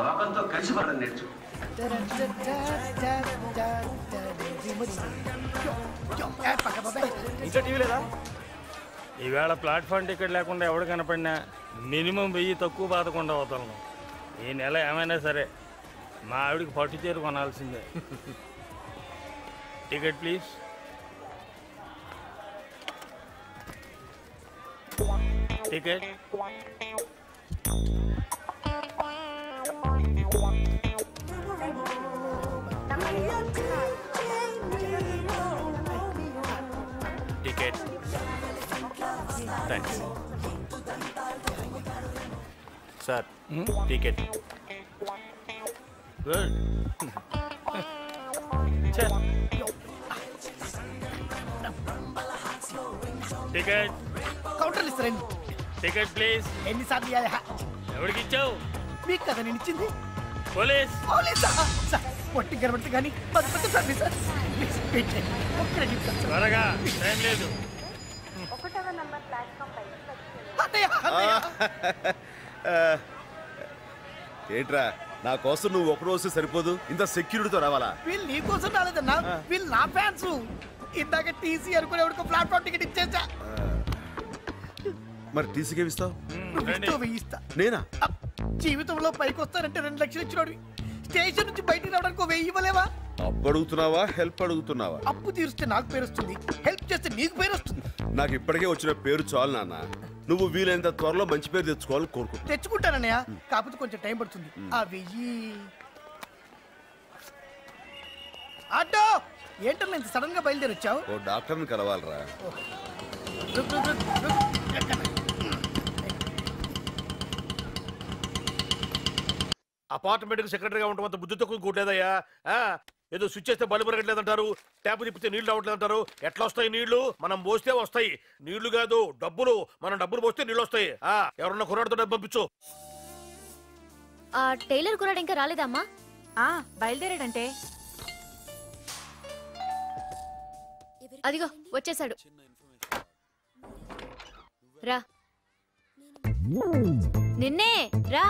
లోకంతో కలిసి పడడం నేర్చు. ఇంకా టీవీ లేదా? ఈవేళ ప్లాట్ఫామ్ టికెట్ లేకుండా ఎవడు కనపడినా మినిమం 1000 తక్కువ బాధకుండా అవుతాను. ఈ నెల ఏమైనా సరే మా ఆవిడికి పట్టు చీర కొనాల్సిందే. Ticket please. Ticket. Ticket. Thanks sir. Ticket. Good. Ticket. కౌంటర్లు ఇస్తారండి. Ticket please. ఎన్నిసార్లు ఇవ్వాలి? ఎవరికి ఇచ్చావు? మీకు కదా నేను ఇచ్చింది. పోలీస్. పోలీసా? సార్ పొట్టి గడబడితే కానీ పది సర్వీస్ సార్. ఒక్క నిమిషం సార్. త్వరగా, టైం లేదు. ఏంట్రా నా కోసం నువ్వు ఒక రోజు సరిపోదు, ఇంత సెక్యూరిటీతో రావాలా? వీళ్ళు నీ కోసం రాలేదన్నా, వీళ్ళు నా ఫ్యాన్స్. ఇందాక టీసీ అనుకునే ప్లాట్ఫామ్ టికెట్ ఇచ్చేసా. మరి టీసీకి ఇస్తావు? వేయిస్తా. నేనా? జీవితంలో పైకి వస్తానంటే 2 లక్షలు ఇచ్చినోడు స్టేషన్ నుంచి బయటికి రావడానికి 1000 ఇవ్వలేవా? అప్పు అడుగుతున్నావా, హెల్ప్ అడుగుతున్నావా? అప్పు తీరిస్తే నాకు పేరు వస్తుంది, హెల్ప్ చేస్తే నీకు పేరు వస్తుంది. నాకు ఇప్పటికే వచ్చిన పేరు చాలు నాన్న. నువ్వు వీలైనంత త్వరలో మంచి పేరు తెచ్చుకోవాలని కోరుకుంటా. తెచ్చుకుంటానన్నయ్య, కాకపోతే కొంచెం టైం పడుతుంది. ఆ 1000 ఆటో ఏంటన్నా ఇంత సడన్ గా బయలుదేరి వచ్చావు? ఓ డాక్టర్ని కలవాలరా. అపార్ట్మెంట్ సెక్రటరీగా ఉండమంత బుద్ధి తక్కువ కూడలేదయ్యా. ఏదో స్విచ్ చేస్తే బల్బు రగట్లేదంటారు, ట్యాప్ తిప్పితే నీళ్లు రావట్లేదంటారు. ఎట్లా వస్తాయి నీళ్లు? మనం పోస్తే వస్తాయి. నీళ్లు కాదు డబ్బులు. మనం డబ్బులు పోస్తే నీళ్లు వస్తాయి. ఎవరన్నా కుర్రాడితో డబ్బు పంపించు. టైలర్ కుర్రాడు ఇంకా రాలేదమ్మా? బయలుదేరాడంటే. అదిగో వచ్చేసాడు. రా. నిన్నే రా.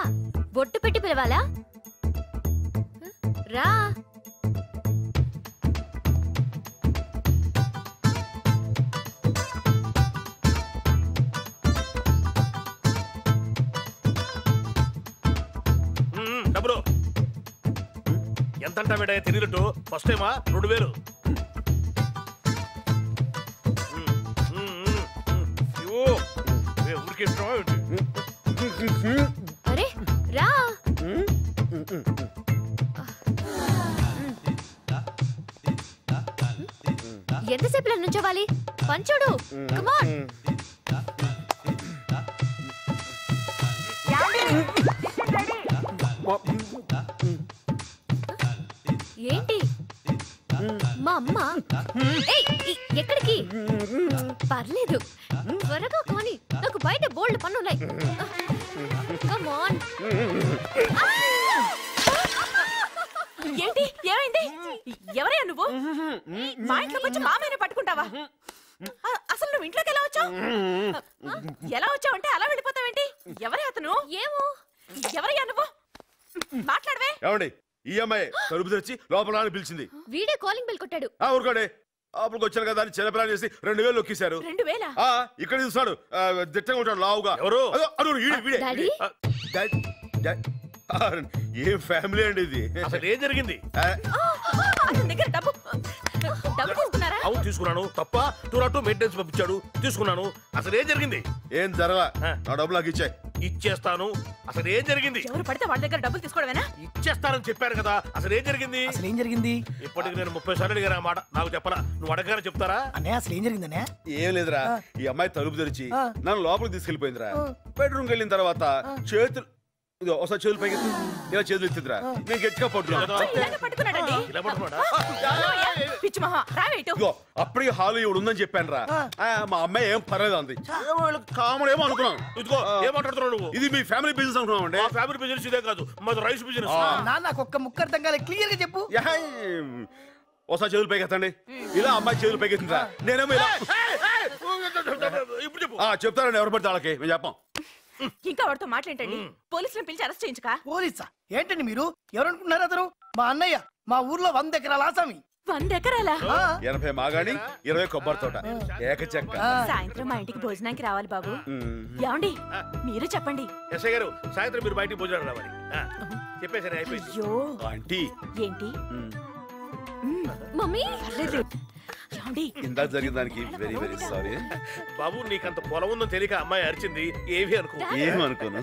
బొట్టు పెట్టి పిలవాలా? రా. డబ్బులు ఎంత అంటా బిడ్డ తిరిగినట్టు? ఫస్ట్ టైమా? 2000. ఊరికి అరే రా. ఎంతసేపు నుంచోవాలి? పంచుడు. కమాన్. ఏంటి మా అమ్మ? ఎక్కడికి? పర్లేదు త్వరగా కానీ, నాకు బయట బోల్డ్ పనులున్నాయి. కమాన్. ఏంటి? ఏమైంది? ఎవరయ్యా నువ్వు? మా ఇంట్లోకి వచ్చి మామయ్యని పట్టుకుంటావా? అసలు నువ్వు ఇంట్లోకి ఎలా వచ్చావు? ఎలా వచ్చావు అంటే అలా వెళ్ళిపోతావేంటి? ఎవరే అతను? ఏమో. ఎవరయ్యా నువ్వు? మాట్లాడవే. ఏమండి, ఈఎంఐ తలుపు తెచ్చి లోపల పిలిచింది. వీడే కాలింగ్ బెల్ కొట్టాడు. ఊరుకోండి. అప్పుడు వచ్చాను కదా అని చిన్నపిల్లని చేసి 2000 నొక్కేశారు. 2000? ఇక్కడ చూస్తాడు, దిట్టంగా ఉంటాడు, లావుగా. ఎవరు? ఏం ఫ్యామిలీ అండి ఇది? అసలు ఏం జరిగింది? దగ్గర డబ్బు తీసుకున్నారా? అవును తీసుకున్నాను. తప్ప 202 మెయింటెనెన్స్ పంపించాడు, తీసుకున్నాను. అసలు ఏం జరిగింది? ఏం జరగలా. నా డబ్బులు నాకు ఇచ్చాయి. ఇచ్చేస్తాను. అసలు ఏం జరిగింది? ఎవరు పడితే వాళ్ళ దగ్గర డబ్బులు తీసుకోవడమేనా? ఇచ్చేస్తానని చెప్పారు కదా. అసలు ఏం జరిగింది? అసలు ఏం జరిగింది? ఇప్పటికి నేను 30 సార్లు అడిగాను ఆ మాట. నాకు చెప్పరా? నువ్వు అడగానే చెప్తారా? అన్నయ్య అసలు ఏం జరిగిందనే? ఏం లేదురా, ఈ అమ్మాయి తలుపు తెరిచి నన్ను లోపలికి తీసుకెళ్లిపోయిందిరా. బెడ్రూమ్కి వెళ్ళిన తర్వాత చేతులు ఒకసారి చేతులు పైకి ఇలా చేతులు ఎత్తిందిరా. నేను గట్టిగా పట్టుకున్నాను. అప్పటికి హాలు ఇవి ఉందని చెప్పాను రా. మా అమ్మాయి ఏం పర్లేదు అంది. కామన్ ఏమో అనుకున్నాను. ఇదిగో ఏం మాట్లాడుతున్నావు నువ్వు? ఇది మీ ఫ్యామిలీ బిజినెస్ అనుకున్నావు అండి? ఫ్యామిలీ బిజినెస్ ఇదే కాదు, మాది రైస్ బిజినెస్. నాకు ఒక్క ముక్క అర్థం కాలే, క్లియర్ గా చెప్పు. ఒకసారి చేతులు పైకి ఎత్తండి. ఇలా అమ్మాయి చేతులు పైకి ఎత్తిందిరా. నేనేమో ఇలా ఇప్పుడు చెప్పు. చెప్తారండి ఎవరు పడితే వాళ్ళకి మేము చెప్పాం. ఇంకా వాడితో మాట్లాడండి. పోలీసులను పిలిచి అరెస్ట్ చేయించుకా. పోలీసా ఏంటండి మీరు? ఎవరనుకుంటున్నారు అతను? మా అన్నయ్య, మా ఊర్లో 100 ఎకరాల ఆసామి. 100 ఎకరాలా? 80 మాగాణి 20 కొబ్బరి తోట ఏకచక్క. సాయంత్రం మా ఇంటికి భోజనానికి రావాలి బాబు. ఏమండి మీరు చెప్పండి. ఎస్ఐ గారు సాయంత్రం మీరు బయటికి భోజనం రావాలి. చెప్పేసరి అయిపోయింది. అయ్యో ఆంటీ ఏంటి మమ్మీ ఏమండి ఇందాక జరిగిన దానికి వెరీ వెరీ సారీ. బాబు నీకంత పొలం ఉందని తెలియక అమ్మాయి అరిచింది. ఏవి అనుకో. ఏమనుకోను.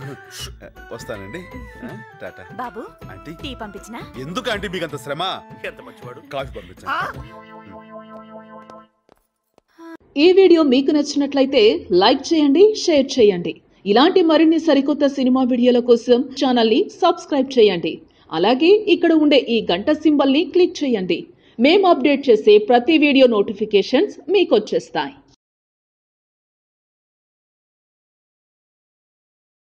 వస్తానండి. టాటా. బాబు ఆంటీ టీ పంపించినా? ఎందుకు ఆంటీ మీకు అంత శ్రమ? ఎంత మంచివాడు. కాఫీ పంపించండి. ఈ వీడియో మీకు నచ్చినట్లయితే లైక్ చేయండి, షేర్ చేయండి. ఇలాంటి మరిన్ని సరికొత్త సినిమా వీడియోల కోసం ఛానల్ని సబ్స్క్రైబ్ చేయండి. అలాగే ఇక్కడ ఉండే ఈ గంట సింబల్ని క్లిక్ చేయండి. మేము అప్డేట్ చేసే ప్రతి వీడియో నోటిఫికేషన్స్ మీకు వచ్చేస్తాయి.